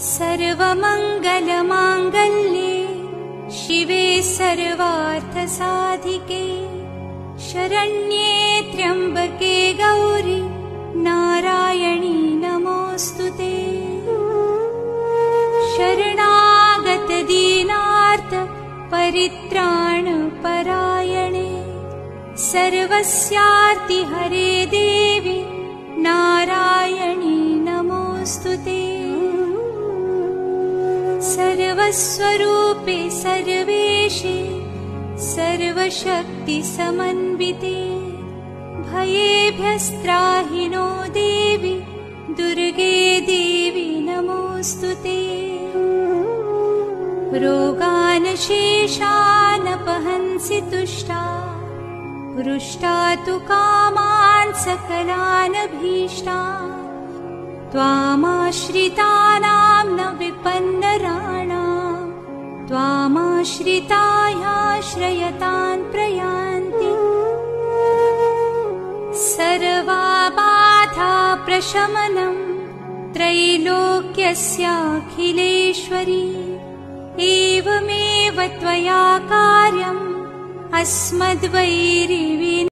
सर्वमङ्गलमाङ्गल्ये शिवे सर्वार्थसाधिके शरण्ये त्र्यम्बके गौरि नारायणी नमोऽस्तुते। शरणागत दीनार्त परित्राणपरायणे सर्वस्यार्ति हरे देवी नारायणी नमोऽस्तुते। सर्वस्वरूपे सर्वेशे सर्वशक्तिसमन्विते भयेभ्यस्त्राहि नो देवी दुर्गे देवी नमोऽस्तुते। रोगान् शेषानपहंसि तुष्टा पृष्टा तु कामान् सकलान् भीष्टान् त्वामाश्रितानां न विपन्नराणां त्वामाश्रितायाश्रयतान् प्रयान्ति। सर्वाबाधा प्रशमनं त्रैलोक्यस्याखिलेश्वरी एवमेव त्वया कार्यम् अस्मद्वैरिविनाशाय।